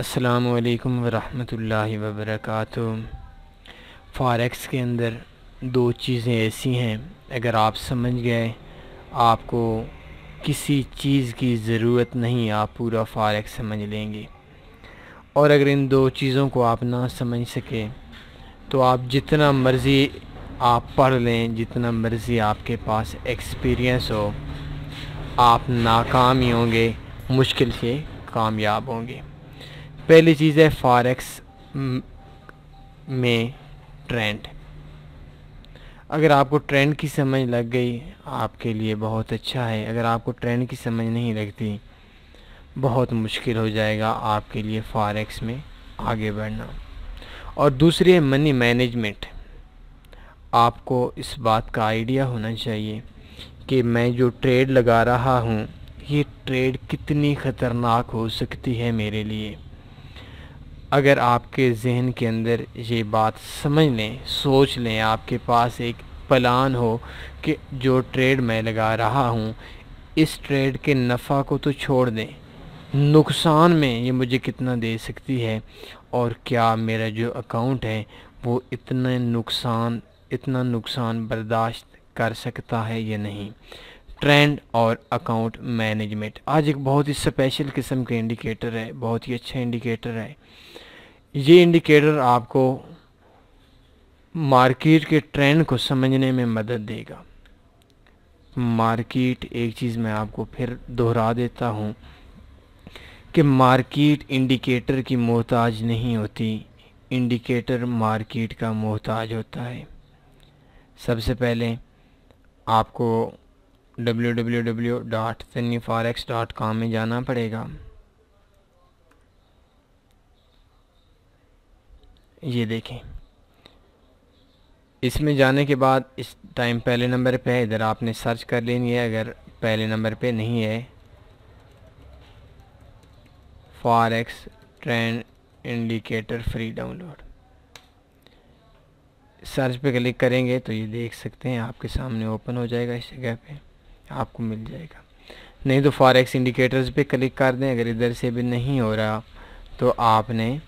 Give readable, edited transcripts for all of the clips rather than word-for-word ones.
अस्सलामु अलैकुम वरहमतुल्लाहि वबरकातुहू। फ़ॉरेक्स के अंदर दो चीज़ें ऐसी हैं, अगर आप समझ गए आपको किसी चीज़ की ज़रूरत नहीं, आप पूरा फ़ॉरेक्स समझ लेंगे। और अगर इन दो चीज़ों को आप ना समझ सके तो आप जितना मर्ज़ी आप पढ़ लें, जितना मर्ज़ी आपके पास एक्सपीरियंस हो, आप नाकाम ही होंगे, मुश्किल से कामयाब होंगे। पहली चीज़ है फ़ॉरेक्स में ट्रेंड। अगर आपको ट्रेंड की समझ लग गई आपके लिए बहुत अच्छा है। अगर आपको ट्रेंड की समझ नहीं लगती बहुत मुश्किल हो जाएगा आपके लिए फ़ॉरेक्स में आगे बढ़ना। और दूसरी है मनी मैनेजमेंट। आपको इस बात का आइडिया होना चाहिए कि मैं जो ट्रेड लगा रहा हूँ ये ट्रेड कितनी ख़तरनाक हो सकती है मेरे लिए। अगर आपके ज़हन के अंदर ये बात समझ लें, सोच लें, आपके पास एक प्लान हो कि जो ट्रेड मैं लगा रहा हूँ इस ट्रेड के नफ़ा को तो छोड़ दें, नुकसान में ये मुझे कितना दे सकती है और क्या मेरा जो अकाउंट है वो इतना नुकसान बर्दाश्त कर सकता है या नहीं। ट्रेंड और अकाउंट मैनेजमेंट आज एक बहुत ही स्पेशल किस्म का इंडिकेटर है, बहुत ही अच्छा इंडिकेटर है। ये इंडिकेटर आपको मार्केट के ट्रेंड को समझने में मदद देगा। मार्केट, एक चीज़ मैं आपको फिर दोहरा देता हूँ कि मार्केट इंडिकेटर की मोहताज नहीं होती, इंडिकेटर मार्केट का मोहताज होता है। सबसे पहले आपको www.sunnyforex.com में जाना पड़ेगा। ये देखें, इसमें जाने के बाद इस टाइम पहले नंबर पे है, इधर आपने सर्च कर लेनी है। अगर पहले नंबर पे नहीं है forex trend indicator free download, search पे क्लिक करेंगे तो ये देख सकते हैं आपके सामने ओपन हो जाएगा। इस जगह पे आपको मिल जाएगा। नहीं तो फ़ॉरेक्स इंडिकेटर्स पे क्लिक कर दें। अगर इधर से भी नहीं हो रहा तो आपने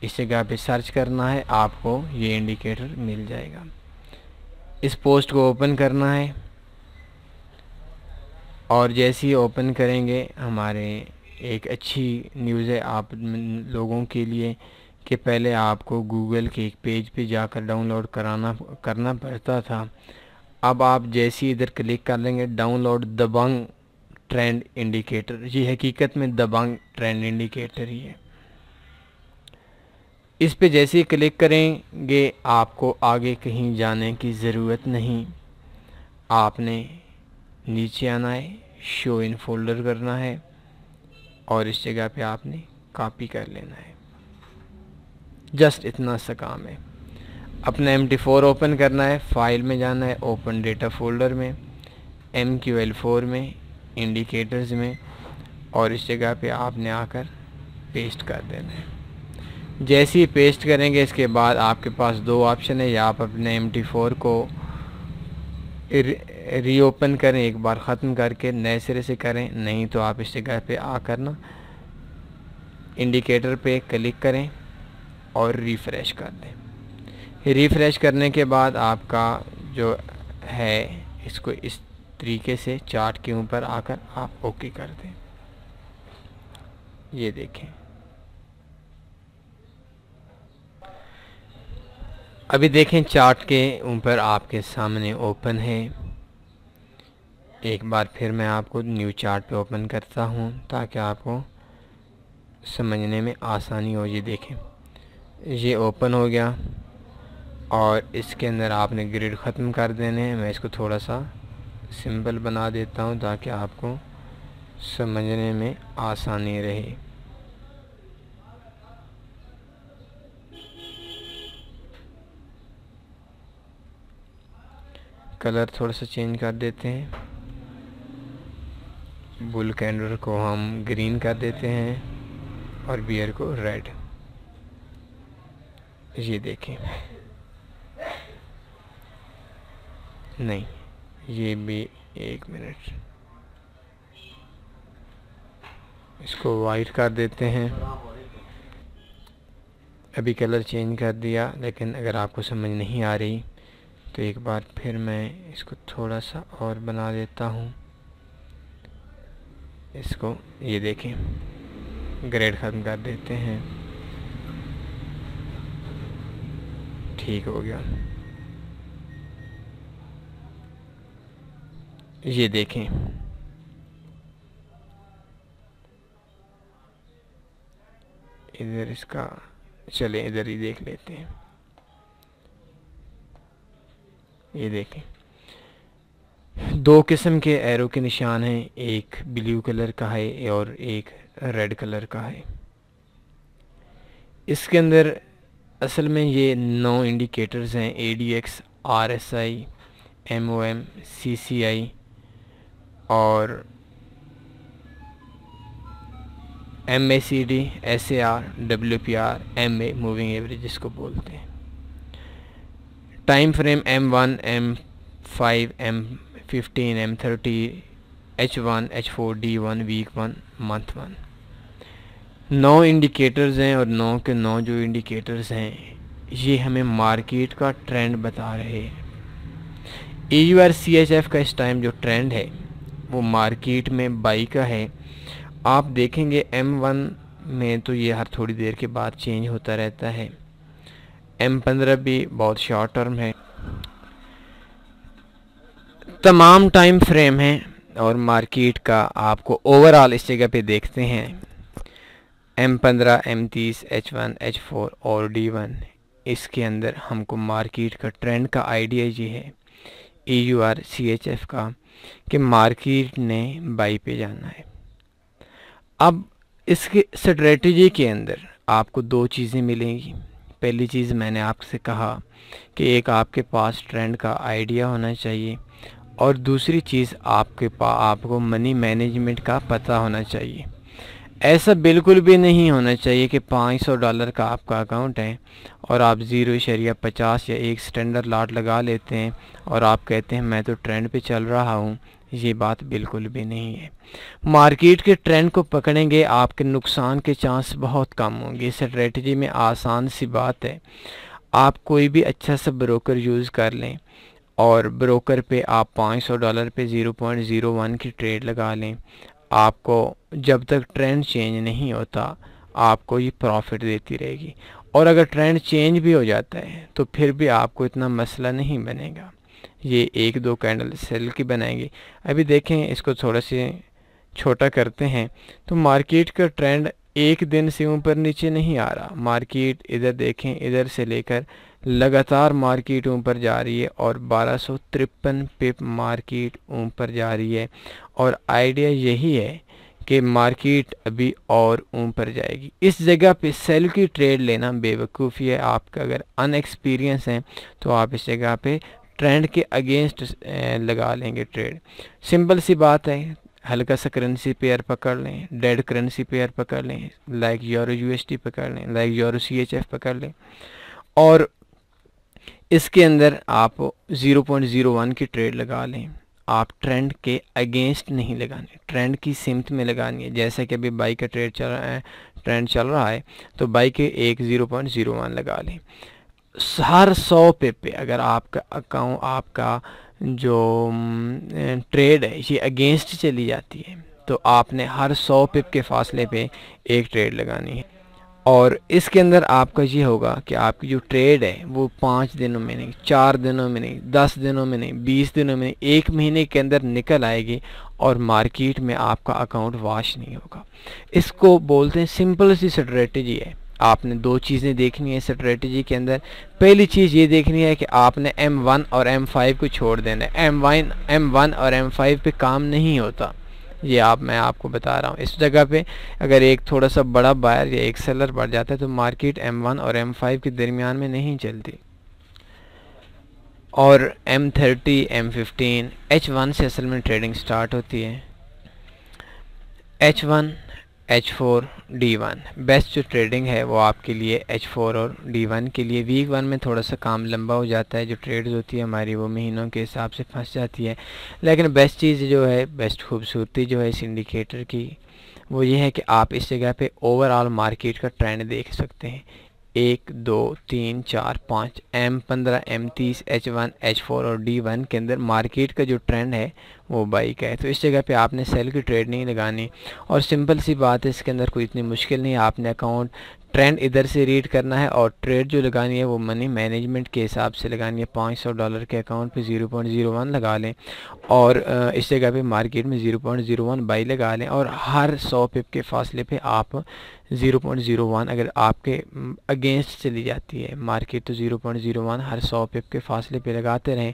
इस जगह पे सर्च करना है, आपको ये इंडिकेटर मिल जाएगा। इस पोस्ट को ओपन करना है और जैसे ही ओपन करेंगे हमारे एक अच्छी न्यूज़ है आप लोगों के लिए कि पहले आपको गूगल के एक पेज पे जाकर डाउनलोड करना पड़ता था। अब आप जैसे ही इधर क्लिक कर लेंगे डाउनलोड दबंग ट्रेंड इंडिकेटर, ये हकीकत में दबंग ट्रेंड इंडिकेटर ही है। इस पे जैसे ही क्लिक करेंगे आपको आगे कहीं जाने की ज़रूरत नहीं, आपने नीचे आना है, शो इन फोल्डर करना है और इस जगह पे आपने कॉपी कर लेना है। जस्ट इतना सा काम है। अपना MT4 ओपन करना है, फाइल में जाना है, ओपन डेटा फोल्डर में, MQL4 में, इंडिकेटर्स में, और इस जगह पे आपने आकर पेस्ट कर देना है। जैसे ही पेस्ट करेंगे इसके बाद आपके पास दो ऑप्शन है, या आप अपने MT4 को रीओपन करें, एक बार ख़त्म करके नए सिरे से करें, नहीं तो आप इस जगह पे आकर ना इंडिकेटर पे क्लिक करें और रिफ़्रेश कर दें। रिफ़्रेश करने के बाद आपका जो है इसको इस तरीके से चार्ट के ऊपर आकर आप ओके कर दें। ये देखें, अभी देखें चार्ट के ऊपर आपके सामने ओपन है। एक बार फिर मैं आपको न्यू चार्ट पे ओपन करता हूँ ताकि आपको समझने में आसानी हो। ये देखें, ये ओपन हो गया और इसके अंदर आपने ग्रिड ख़त्म कर देने हैं। मैं इसको थोड़ा सा सिंपल बना देता हूँ ताकि आपको समझने में आसानी रहे। कलर थोड़ा सा चेंज कर देते हैं, बुल कैंडल को हम ग्रीन कर देते हैं और बियर को रेड। ये देखें, नहीं ये भी, एक मिनट, इसको वाइट कर देते हैं। अभी कलर चेंज कर दिया, लेकिन अगर आपको समझ नहीं आ रही तो एक बार फिर मैं इसको थोड़ा सा और बना देता हूँ। इसको ये देखें, ग्रेड ख़त्म कर देते हैं। ठीक हो गया। ये देखें, इधर इसका, चलें इधर ही देख लेते हैं। ये देखें, दो किस्म के एरो के निशान हैं, एक ब्लू कलर का है और एक रेड कलर का है। इसके अंदर असल में ये 9 इंडिकेटर्स हैं, ADX, RSI, MOM, CCI और MACD, SAR, WPR, MA moving average जिसको बोलते हैं। Time frame M1, M5, M15, M30, H1, H4, D1, week 1, month 1। 9 indicators हैं और 9 के 9 जो इंडिकेटर्स हैं ये हमें मार्केट का ट्रेंड बता रहे हैं। EUR CHF का इस टाइम जो ट्रेंड है वो मार्केट में बाई का है। आप देखेंगे M1 में तो ये हर थोड़ी देर के बाद चेंज होता रहता है। M15 भी बहुत शॉर्ट टर्म है। तमाम टाइम फ्रेम हैं और मार्केट का आपको ओवरऑल इस जगह पे देखते हैं M15, M30, H1, H4 और D1। इसके अंदर हमको मार्केट का ट्रेंड का आइडिया ये है EUR CHF का कि मार्केट ने बाई पे जाना है। अब इसके स्ट्रेटजी के अंदर आपको दो चीज़ें मिलेंगी। पहली चीज़ मैंने आपसे कहा कि एक आपके पास ट्रेंड का आइडिया होना चाहिए और दूसरी चीज़ आपको मनी मैनेजमेंट का पता होना चाहिए। ऐसा बिल्कुल भी नहीं होना चाहिए कि $500 का आपका अकाउंट है और आप 0.50 या एक स्टैंडर्ड लॉट लगा लेते हैं और आप कहते हैं मैं तो ट्रेंड पे चल रहा हूँ। ये बात बिल्कुल भी नहीं है। मार्केट के ट्रेंड को पकड़ेंगे, आपके नुकसान के चांस बहुत कम होंगे। स्ट्रेटजी में आसान सी बात है, आप कोई भी अच्छा सा ब्रोकर यूज़ कर लें और ब्रोकर पे आप $500 पे 0.01 की ट्रेड लगा लें। आपको जब तक ट्रेंड चेंज नहीं होता आपको ये प्रॉफिट देती रहेगी और अगर ट्रेंड चेंज भी हो जाता है तो फिर भी आपको इतना मसला नहीं बनेगा। ये एक दो कैंडल सेल की बनाएंगे। अभी देखें, इसको थोड़ा से छोटा करते हैं तो मार्केट का ट्रेंड एक दिन से ऊपर नीचे नहीं आ रहा। मार्केट इधर देखें, इधर से लेकर लगातार मार्केट ऊपर जा रही है और 1253 पिप मार्केट ऊपर जा रही है और आइडिया यही है कि मार्केट अभी और ऊपर जाएगी। इस जगह पे सेल की ट्रेड लेना बेवकूफ़ी है। आपका अगर अनएक्सपीरियंस है तो आप इस जगह पे ट्रेंड के अगेंस्ट लगा लेंगे ट्रेड। सिंपल सी बात है, हल्का सा करेंसी पेयर पकड़ लें, डेड करेंसी पेयर पकड़ लें, लाइक यूरो USD पकड़ लें, लाइक यूरो CHF पकड़ लें और इसके अंदर आप 0.01 की ट्रेड लगा लें। आप ट्रेंड के अगेंस्ट नहीं लगाने, ट्रेंड की सिमत में लगानी है। जैसा कि अभी बाई का ट्रेड चल रहा है, ट्रेंड चल रहा है तो बाई के एक 0.01 लगा लें। हर 100 पे अगर आपका अकाउंट, आपका जो ट्रेड है ये अगेंस्ट चली जाती है तो आपने हर 100 पिप के फासले पे एक ट्रेड लगानी है। और इसके अंदर आपका ये होगा कि आपकी जो ट्रेड है वो 5 दिनों में नहीं, 4 दिनों में नहीं, 10 दिनों में नहीं, 20 दिनों में नहीं, 1 महीने के अंदर निकल आएगी और मार्केट में आपका अकाउंट वॉश नहीं होगा। इसको बोलते हैं, सिंपल सी स्ट्रेटजी है। आपने दो चीज़ें देखनी है स्ट्रेटजी के अंदर। पहली चीज़ ये देखनी है कि आपने M1 और M5 को छोड़ देना है। M1 और M5 पे काम नहीं होता, ये मैं आपको बता रहा हूँ। इस जगह पे अगर एक थोड़ा सा बड़ा बायर या एक सेलर बढ़ जाता है तो मार्केट M1 और M5 के दरमियान में नहीं चलती और M30, M15, H1 से असल में ट्रेडिंग स्टार्ट होती है। H1, H4, D1 बेस्ट जो ट्रेडिंग है वो आपके लिए H4 और D1 के लिए। वीक 1 में थोड़ा सा काम लंबा हो जाता है, जो ट्रेड्स होती है हमारी वो महीनों के हिसाब से फंस जाती है। लेकिन बेस्ट चीज़ जो है, बेस्ट खूबसूरती जो है इस इंडिकेटर की वो ये है कि आप इस जगह पे ओवरऑल मार्केट का ट्रेंड देख सकते हैं। 1 2 3 4 5 M15 M30 H1 H4 और D1 के अंदर मार्केट का जो ट्रेंड है वो बाई का है। तो इस जगह पे आपने सेल की ट्रेड नहीं लगानी और सिंपल सी बात है, इसके अंदर कोई इतनी मुश्किल नहीं है। आपने अकाउंट ट्रेंड इधर से रीड करना है और ट्रेड जो लगानी है वो मनी मैनेजमेंट के हिसाब से लगानी है। $500 के अकाउंट पे 0.01 लगा लें और इस जगह पे मार्केट में 0.01 बाई लगा लें और हर 100 पिप के फासले पे आप 0.01 अगर आपके अगेंस्ट चली जाती है मार्केट तो 0.01 हर 100 पिप के फासले पे लगाते रहें।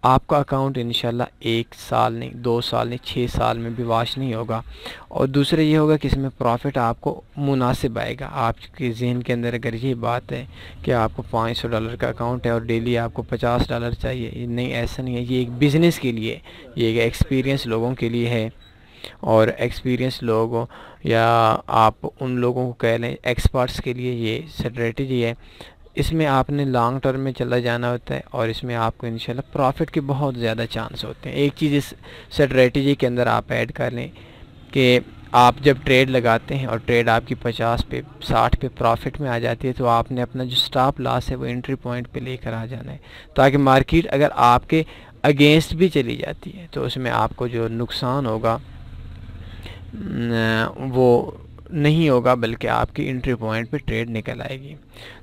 आपका अकाउंट इंशाल्लाह 1 साल नहीं 2 साल नहीं 6 साल में भी वाश नहीं होगा। और दूसरा ये होगा कि इसमें प्रॉफिट आपको मुनासिब आएगा। आपके जहन के अंदर अगर ये बात है कि आपको $500 का अकाउंट है और डेली आपको $50 चाहिए, नहीं ऐसा नहीं है। ये एक बिज़नेस के लिए, ये एक एक्सपीरियंस लोगों के लिए है और एक्सपीरियंस लोगों या आप उन लोगों को कह लें एक्सपर्ट्स के लिए ये स्ट्रेटजी है। इसमें आपने लॉन्ग टर्म में चला जाना होता है और इसमें आपको इंशाल्लाह प्रॉफिट के बहुत ज़्यादा चांस होते हैं। एक चीज़ इस स्ट्रेटजी के अंदर आप ऐड कर लें कि आप जब ट्रेड लगाते हैं और ट्रेड आपकी 50 पे 60 पे प्रॉफिट में आ जाती है तो आपने अपना जो स्टॉप लॉस है वो एंट्री पॉइंट पे लेकर आ जाना है, ताकि मार्केट अगर आपके अगेंस्ट भी चली जाती है तो उसमें आपको जो नुकसान होगा वो नहीं होगा, बल्कि आपकी एंट्री पॉइंट पे ट्रेड निकल आएगी।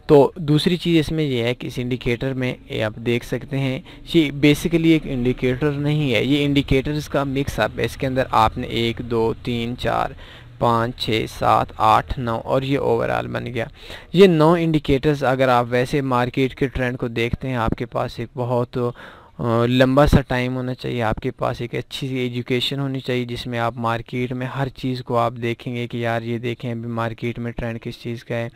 तो दूसरी चीज़ इसमें यह है कि इस इंडिकेटर में ये आप देख सकते हैं, ये बेसिकली एक इंडिकेटर नहीं है, ये इंडिकेटर्स का मिक्स अप है। इसके अंदर आपने 1 2 3 4 5 6 7 8 9 और ये ओवरऑल बन गया। ये 9 इंडिकेटर्स अगर आप वैसे मार्केट के ट्रेंड को देखते हैं, आपके पास एक बहुत लंबा सा टाइम होना चाहिए, आपके पास एक अच्छी सी एजुकेशन होनी चाहिए जिसमें आप मार्केट में हर चीज़ को आप देखेंगे कि यार ये देखें अभी मार्केट में ट्रेंड किस चीज़ का है।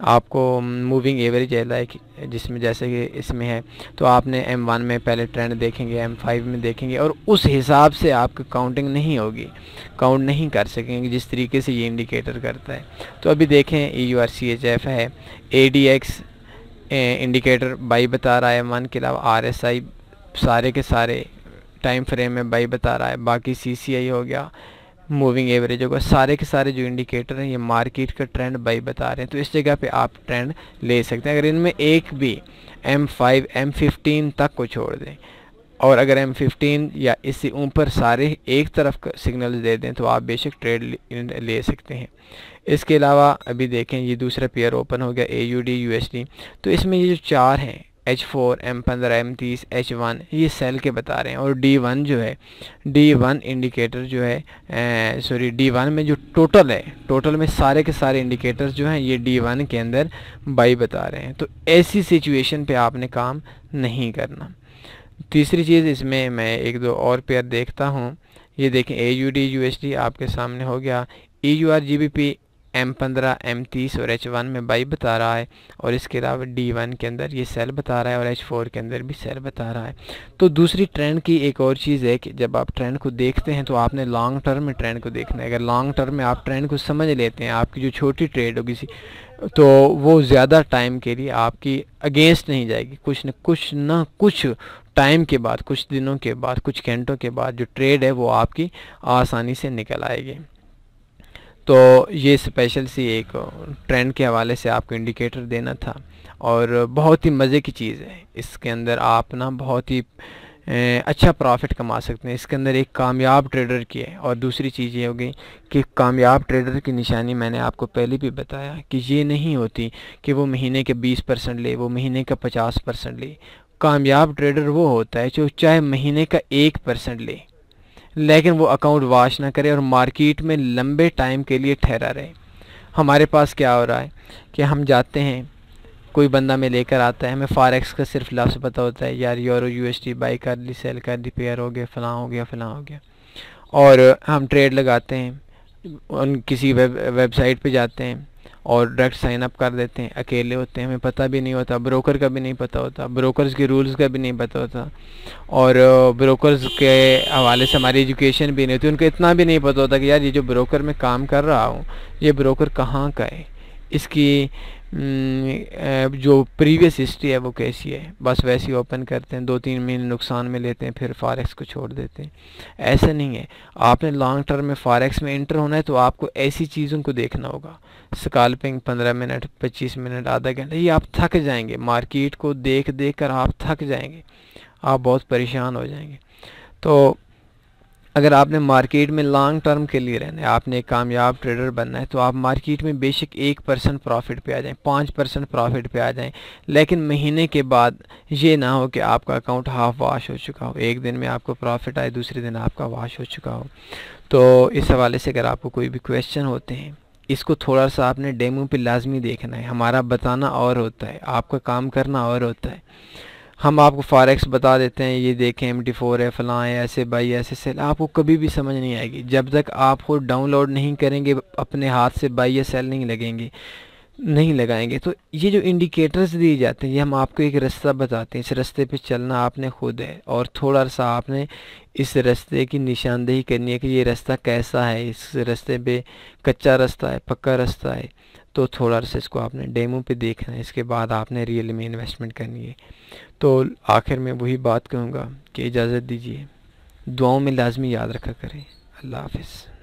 आपको मूविंग एवरेज है लाइक जिसमें जैसे कि इसमें है तो आपने M1 में पहले ट्रेंड देखेंगे, M5 में देखेंगे और उस हिसाब से आपकी काउंटिंग नहीं होगी, काउंट नहीं कर सकेंगे जिस तरीके से ये इंडिकेटर करता है। तो अभी देखें EURCHF है, ADX इंडिकेटर बाई बता रहा है M1 के अलावा, RSI सारे के सारे टाइम फ्रेम में बाई बता रहा है, बाकी CCI हो गया, मूविंग एवरेज होगा, सारे के सारे जो इंडिकेटर हैं ये मार्केट का ट्रेंड बाई बता रहे हैं। तो इस जगह पे आप ट्रेंड ले सकते हैं। अगर इनमें एक भी M5 M15 तक को छोड़ दें और अगर M15 या इससे ऊपर सारे एक तरफ सिग्नल दे दें तो आप बेशक ट्रेड ले सकते हैं। इसके अलावा अभी देखें ये दूसरा पेयर ओपन हो गया AUD USD। तो इसमें ये जो 4 हैं H4 M15 M30 H1 ये सेल के बता रहे हैं और D1 जो है D1 इंडिकेटर जो है सॉरी D1 में जो टोटल है, टोटल में सारे के सारे इंडिकेटर्स जो हैं ये D1 के अंदर बाई बता रहे हैं। तो ऐसी सिचुएशन पे आपने काम नहीं करना। तीसरी चीज़ इसमें मैं 1-2 और पेयर देखता हूँ। ये देखें AUD USD आपके सामने हो गया, EUR GBP M15 M30 और H1 में बाई बता रहा है और इसके अलावा D1 के अंदर ये सेल बता रहा है और H4 के अंदर भी सेल बता रहा है। तो दूसरी ट्रेंड की एक और चीज़ है कि जब आप ट्रेंड को देखते हैं तो आपने लॉन्ग टर्म में ट्रेंड को देखना है। अगर लॉन्ग टर्म में आप ट्रेंड को समझ लेते हैं, आपकी जो छोटी ट्रेड होगी तो वो ज़्यादा टाइम के लिए आपकी अगेंस्ट नहीं जाएगी। कुछ न कुछ टाइम के बाद, कुछ दिनों के बाद, कुछ घंटों के बाद जो ट्रेड है वो आपकी आसानी से निकल आएगी। तो ये स्पेशल सी एक ट्रेंड के हवाले से आपको इंडिकेटर देना था और बहुत ही मज़े की चीज़ है। इसके अंदर आप ना बहुत ही अच्छा प्रॉफिट कमा सकते हैं। इसके अंदर एक कामयाब ट्रेडर की है और दूसरी चीज़ ये हो गई कि कामयाब ट्रेडर की निशानी मैंने आपको पहले भी बताया कि ये नहीं होती कि वो महीने के 20% ले, वो महीने का 50% ले। कामयाब ट्रेडर वो होता है जो चाहे महीने का 1% ले लेकिन वो अकाउंट वॉश ना करे और मार्केट में लंबे टाइम के लिए ठहरा रहे। हमारे पास क्या हो रहा है कि हम जाते हैं, कोई बंदा में लेकर आता है, हमें फॉरेक्स का सिर्फ लफ्ज़ पता होता है, यार यूरो USD बाई कर ली, सेल कर दी, पेयर हो गया, फ़लाँ हो गया, फ़लाँ हो गया, और हम ट्रेड लगाते हैं, उन किसी वेबसाइट पे जाते हैं और डायरेक्ट साइन अप कर देते हैं। अकेले होते हैं, हमें पता भी नहीं होता, ब्रोकर का भी नहीं पता होता, ब्रोकर्स के रूल्स का भी नहीं पता होता और ब्रोकर्स के हवाले से हमारी एजुकेशन भी नहीं होती। उनको इतना भी नहीं पता होता कि यार ये जो ब्रोकर में काम कर रहा हूँ ये ब्रोकर कहाँ का है, इसकी जो प्रीवियस हिस्ट्री है वो कैसी है, बस वैसी ओपन करते हैं, 2-3 महीने नुकसान में लेते हैं, फिर फॉरेक्स को छोड़ देते हैं। ऐसा नहीं है। आपने लॉन्ग टर्म में फॉरेक्स में एंटर होना है तो आपको ऐसी चीज़ों को देखना होगा। स्कैल्पिंग 15 मिनट, 25 मिनट, आधा घंटा, ये आप थक जाएंगे। मार्केट को देख देख कर आप थक जाएंगे, आप बहुत परेशान हो जाएंगे। तो अगर आपने मार्केट में लॉन्ग टर्म के लिए रहना है, आपने एक कामयाब ट्रेडर बनना है, तो आप मार्केट में बेशक 1% प्रॉफिट पे आ जाएं, 5% प्रॉफिट पे आ जाएं, लेकिन महीने के बाद ये ना हो कि आपका अकाउंट हाफ वॉश हो चुका हो, एक दिन में आपको प्रॉफिट आए, दूसरे दिन आपका वॉश हो चुका हो। तो इस हवाले से अगर आपको कोई भी क्वेश्चन होते हैं, इसको थोड़ा सा आपने डेमो पे लाजमी देखना है। हमारा बताना और होता है, आपका काम करना और होता है। हम आपको फॉरेक्स बता देते हैं, ये देखें MT4 है, फलां है, ऐसे बाई ऐसे सेल, आपको कभी भी समझ नहीं आएगी जब तक आप खुद डाउनलोड नहीं करेंगे, अपने हाथ से बाई या सेल नहीं लगाएंगे। तो ये जो इंडिकेटर्स दिए जाते हैं, ये हम आपको एक रास्ता बताते हैं, इस रास्ते पे चलना आपने खुद है, और थोड़ा सा आपने इस रास्ते की निशानदेही करनी है कि ये रास्ता कैसा है, इस रास्ते पे कच्चा रास्ता है, पक्का रास्ता है। तो थोड़ा सा इसको आपने डेमो पे देखना है, इसके बाद आपने रियल में इन्वेस्टमेंट करनी है। तो आखिर में वही बात कहूँगा कि इजाज़त दीजिए, दुआओं में लाजमी याद रखा करें। अल्लाह हाफ़िज़।